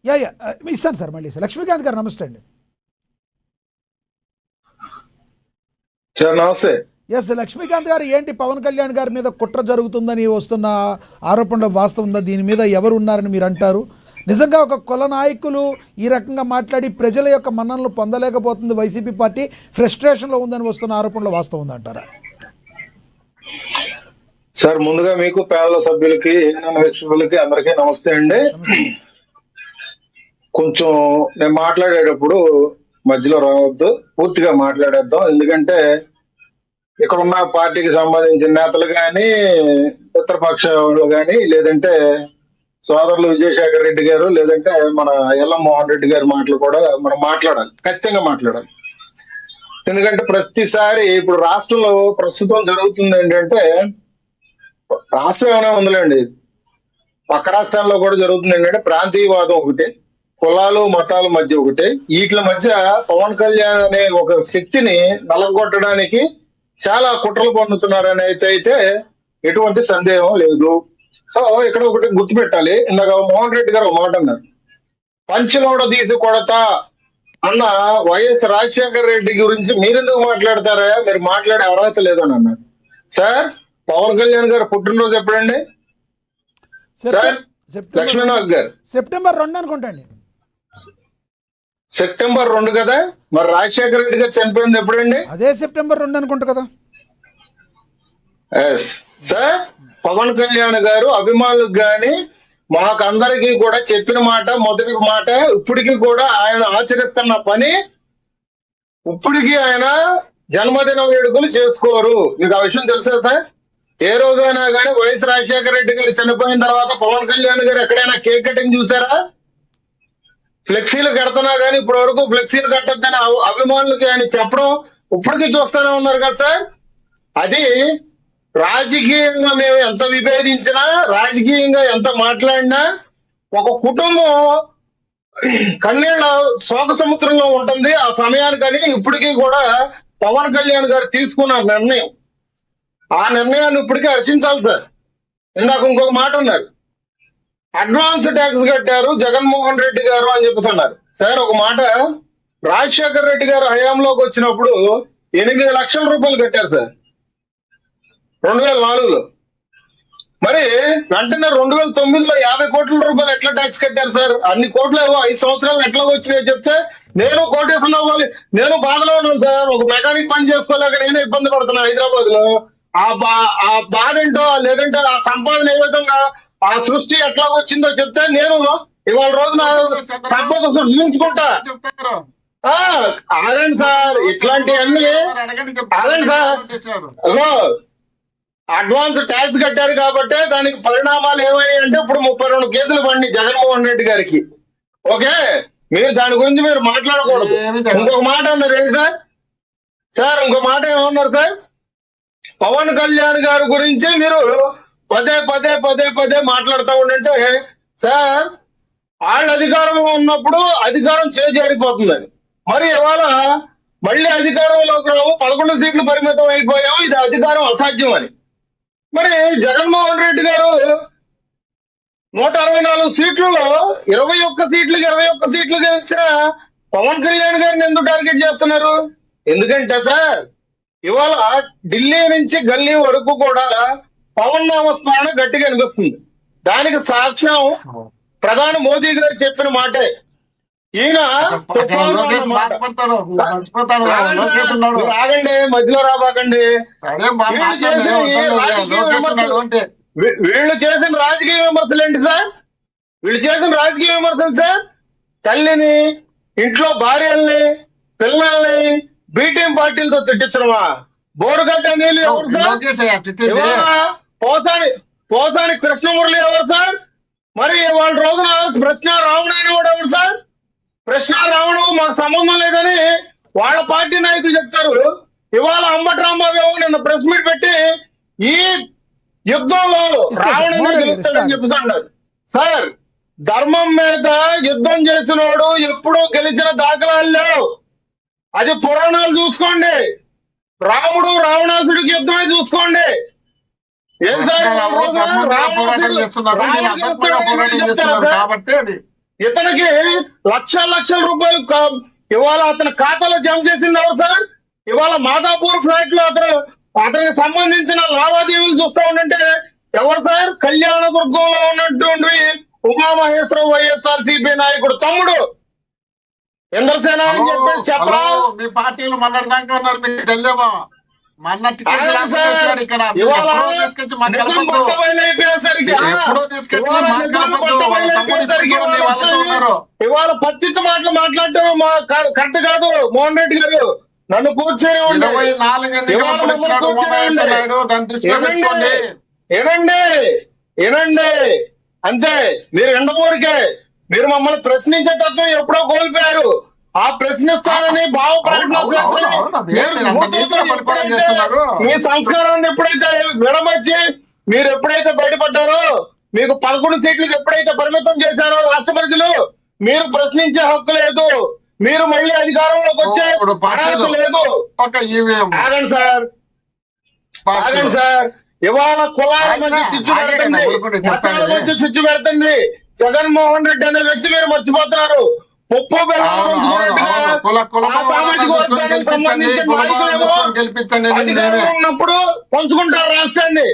Yeah yeah ఇస్తాను sir మళ్ళీ. Sir Lakshmikanth గారు నమస్తే అండి. సార్ నమస్తే. ఎస్ లక్ష్మీకాంత్ గారు, ఏంటి పవన్ కళ్యాణ్ గారి మీద కుట్ర జరుగుతుందని వస్తున్న ఆరోపణలో వాస్తవం ఉందా? దీని మీద ఎవరు ఉన్నారని మీరు అంటారు? నిజంగా ఒక కుల నాయకులు ఈ రకంగా మాట్లాడి ప్రజల యొక్క మన్ననలు పొందలేకపోతుంది వైసీపీ పార్టీ, ఫ్రస్ట్రేషన్లో ఉందని వస్తున్న ఆరోపణలో వాస్తవం ఉందంటారా? సార్ ముందుగా మీకు ప్యానల్ సభ్యులకి వీక్షకులకి అందరికీ నమస్తే అండి. కొంచెం నేను మాట్లాడేటప్పుడు మధ్యలో రావద్దు, పూర్తిగా మాట్లాడేద్దాం. ఎందుకంటే ఇక్కడ ఉన్న పార్టీకి సంబంధించిన నేతలు కానీ, ఇతర పక్షాలు కానీ, లేదంటే సోదరులు విజయశేఖర్ రెడ్డి గారు, లేదంటే మన ఎల్ఎం మోహన్ రెడ్డి గారి మాటలు కూడా మనం మాట్లాడాలి, ఖచ్చితంగా మాట్లాడాలి. ఎందుకంటే ప్రతిసారి ఇప్పుడు రాష్ట్రంలో ప్రస్తుతం జరుగుతుంది ఏంటంటే, రాష్ట్రం ఏమైనా ఉందిలేండి, పక్క రాష్ట్రాల్లో కూడా జరుగుతుంది ఏంటంటే ప్రాంతీయవాదం ఒకటి, కులాలు మతాల మధ్య ఒకటి, వీటి మధ్య పవన్ కళ్యాణ్ అనే ఒక శక్తిని నలగొట్టడానికి చాలా కుట్రలు పొందుతున్నారని అయితే ఎటువంటి సందేహం లేదు. సో ఇక్కడ ఒకటి గుర్తుపెట్టాలి. ఇందాక మోహన్ రెడ్డి గారు ఒక మాట అన్నారు, పంచిలోడ తీసి కొడతా అన్న వైఎస్ రాజశేఖర్ రెడ్డి గురించి మీరెందుకు మాట్లాడతారా, మీరు మాట్లాడే అర్హత లేదని అన్నారు. సార్ పవన్ కళ్యాణ్ గారు పుట్టినరోజు ఎప్పుడండి సార్? లక్ష్మీనాథ్ గారు సెప్టెంబర్ 2 అనుకుంటండి. సెప్టెంబర్ 2 కదా. మరి రాజశేఖర రెడ్డి గారు చనిపోయింది ఎప్పుడండి? అదే సెప్టెంబర్ 2 అనుకుంటా కదా. సార్ పవన్ కళ్యాణ్ గారు అభిమానులకు గాని మాకందరికీ కూడా చెప్పిన మాట, మొదటి మాట, ఇప్పటికీ కూడా ఆయన ఆచరిస్తున్న పని, ఇప్పటికీ ఆయన జన్మదిన వేడుకలు చేసుకోరు. మీకు ఆ విషయం తెలుసా సార్? ఏ రోజైనా కానీ వైఎస్ రాజశేఖర రెడ్డి గారు చనిపోయిన తర్వాత పవన్ కళ్యాణ్ గారు ఎక్కడైనా కేక్ కటింగ్ చూసారా? ఫ్లెక్సీలు కడుతున్నా కానీ ఇప్పటి వరకు ఫ్లెక్సీలు కట్టద్దని అభిమానులకి ఆయన చెప్పడం ఇప్పటికీ చూస్తూనే ఉన్నారు కదా సార్. అది రాజకీయంగా మేము ఎంత విభేదించినా, రాజకీయంగా ఎంత మాట్లాడినా, ఒక కుటుంబం కన్నీళ్ళ శోక సముద్రంలో ఉంటుంది ఆ సమయానికని ఇప్పటికీ కూడా పవన్ కళ్యాణ్ గారు తీసుకున్న నిర్ణయం, ఆ నిర్ణయాన్ని ఇప్పటికీ హర్షించాలి సార్. ఇందాక ఇంకొక మాట ఉన్నారు, అడ్వాన్స్ ట్యాక్స్ కట్టారు జగన్మోహన్ రెడ్డి గారు అని చెప్పేసి అన్నారు. సార్ ఒక మాట, రాజశేఖర రెడ్డి గారు హయాంలోకి వచ్చినప్పుడు 8 లక్షల రూపాయలు కట్టారు సార్ 2004లో. మరి వెంటనే 2009లో 50 కోట్ల రూపాయలు ఎట్లా ట్యాక్స్ కట్టారు సార్? అన్ని కోట్లు 5 సంవత్సరాలు ఎట్లా వచ్చినాయి చెప్తే, నేను కోటేశ్వరం అవ్వాలి, నేను బాధలో ఉన్నాను సార్, ఒక మెకానిక్ పని చేసుకోలేక నేను ఇబ్బంది పడుతున్నా హైదరాబాద్ లో. ఆ బాధ ఏంటో, లేదంటే ఆ సంపాదన ఏ విధంగా, ఆ సృష్టి ఎట్లా వచ్చిందో చెప్తే నేను ఇవాళ రోజున సంపద సృష్టించుకుంటా. ఆగండి సార్, ఇట్లాంటివన్నీ ఆగండి సార్. అడ్వాన్స్ ట్యాక్స్ కట్టారు కాబట్టి దానికి పరిణామాలు ఏమయ్యాయి అంటే ఇప్పుడు 32 కేసులు పడి జగన్మోహన్ రెడ్డి గారికి. ఓకే, మీరు దాని గురించి మీరు మాట్లాడకూడదు. ఇంకొక మాట అన్నారు ఏంటి సార్? సార్ ఇంకో మాట ఏమన్నారు సార్? పవన్ కళ్యాణ్ గారి గురించి మీరు పదే మాట్లాడుతూ ఉండంటే, సార్ వాళ్ళ అధికారంలో ఉన్నప్పుడు అధికారం చేజారిపోతుందని, మరి ఇవాళ మళ్ళీ అధికారంలోకి రావు, 11 సీట్లు పరిమితం అయిపోయాము, ఇది అధికారం అసాధ్యం అని. మరి జగన్మోహన్ రెడ్డి గారు 164 సీట్లలో 21 సీట్లు గెలిచిన పవన్ కళ్యాణ్ గారిని ఎందుకు టార్గెట్ చేస్తున్నారు? ఎందుకంటే సార్ ఇవాళ ఢిల్లీ నుంచి గల్లీ వరకు కూడా పవన్ నామస్మరణ గట్టిగా అనిపిస్తుంది. దానికి సాక్ష్యం ప్రధాని మోదీ గారు చెప్పిన మాటే. ఈయన ఆగండి, మధ్యలో రాబాకండి. వీళ్ళు చేసిన రాజకీయ విమర్శలు ఏంటి సార్? వీళ్ళు చేసిన రాజకీయ విమర్శలు సార్, తల్లిని, ఇంట్లో భార్యల్ని, పిల్లల్ని బీటీఎం పార్టీలతో తిట్టించడమా? బోరుగడ్డ నీళ్ళు ఎవరు సార్? పోసాని కృష్ణమురళి ఎవరు సార్? మరి వాళ్ళ రోజున ప్రశ్న రావణ కూడా ఎవరు సార్? ప్రశ్న రావణ మాకు సంబంధం లేదని వాళ్ళ పార్టీ నాయకులు చెప్తారు. ఇవాళ అంబటి రాంబాబు నిన్న ప్రెస్ మీట్ పెట్టి ఈ యుద్ధంలో రావణ గెలుస్తాడని చెప్పేసి అన్నారు. సార్ ధర్మం మీద యుద్ధం చేసినోడు ఎప్పుడూ గెలిచిన దాఖలాలు లేవు. అది పురాణాలు చూసుకోండి. రాముడు రావణాసుడికి యుద్ధమే చూసుకోండి. ఏం సార్ ఇతనికి లక్షల రూపాయలు ఇవాళ అతని ఖాతాలో జమ చేసింది ఎవరు సార్? ఇవాళ మాదాపూర్ ఫ్లాట్ లో అతనికి సంబంధించిన లావాదేవీలు చూస్తా ఉండంటే ఎవరు సార్? కళ్యాణదుర్గంలో ఉన్నటువంటి ఉమామహేశ్వరం వైఎస్ఆర్సీపీ నాయకుడు తమ్ముడు ఇంద్రసేన అని చెప్పేసి చెప్పరా? మీ పార్టీలు మొన్నటిదాకా ఉన్నారు, మీకు తెలియమో. మొన్న టికెట్ అవును లేకుండా సార్. వచ్చాడు ఇక్కడ. మీరు ఇవాళ ఎప్పుడో తీసుకొచ్చి మాకు నిజం కలపొద్దు. బట్టబయలైపోయేసరికి, ఎప్పుడో తీసుకొచ్చి ఇవాళ మాకు నిజం కలపొద్దు. వాళ్ళ తమ్ముడు బట్టబయలైపోయేసరికి ఇప్పుడు మీ వాళ్ళతో ఉన్నారు. ఇవాళ పచ్చిచ్చి మాటలు మాట్లాడటం కరెక్ట్ కాదు. మోహన్ రెడ్డి గారు నన్ను కూర్చొని ఉండే 24 ఎన్నికలప్పుడు ఇచ్చినాడు ఉమామహేశ్వర నాయుడు. దాన్ని దృష్టిలో పెట్టుకోండి. ఏనండి అంతే. మీరు ఎండమూరికే మీరు మమ్మల్ని ప్రశ్నించే తత్వం ఎప్పుడో కోల్పోయారు. ఆ ప్రశ్నిస్తానని భావ ప్రకటన మీ సంస్కారాన్ని ఎప్పుడైతే విడమర్చి మీరు ఎప్పుడైతే బయటపడ్డారో, మీకు 11 సీట్లకు ఎప్పుడైతే పరిమితం చేశారో రాష్ట్ర ప్రజలు, మీరు ప్రశ్నించే హక్కు లేదు. మీరు మళ్ళీ అధికారంలోకి వచ్చే అర్హత లేదు. ఆగండి సార్, ఆగండి సార్. ఇవాళ కులాల మధ్య చిచ్చు పెడుతుంది, మతాల మధ్య చిచ్చు పెడుతుంది జగన్మోహన్ రెడ్డి అనే వ్యక్తి. మీరు మర్చిపోతున్నారు. ఉప్పు బెల్లం పంచుకున్నట్టుగా ఆ సామాజిక వర్గానికి సంబంధించిన నాయకులు ఉన్నప్పుడు పంచుకుంటారు రాష్ట్రాన్ని.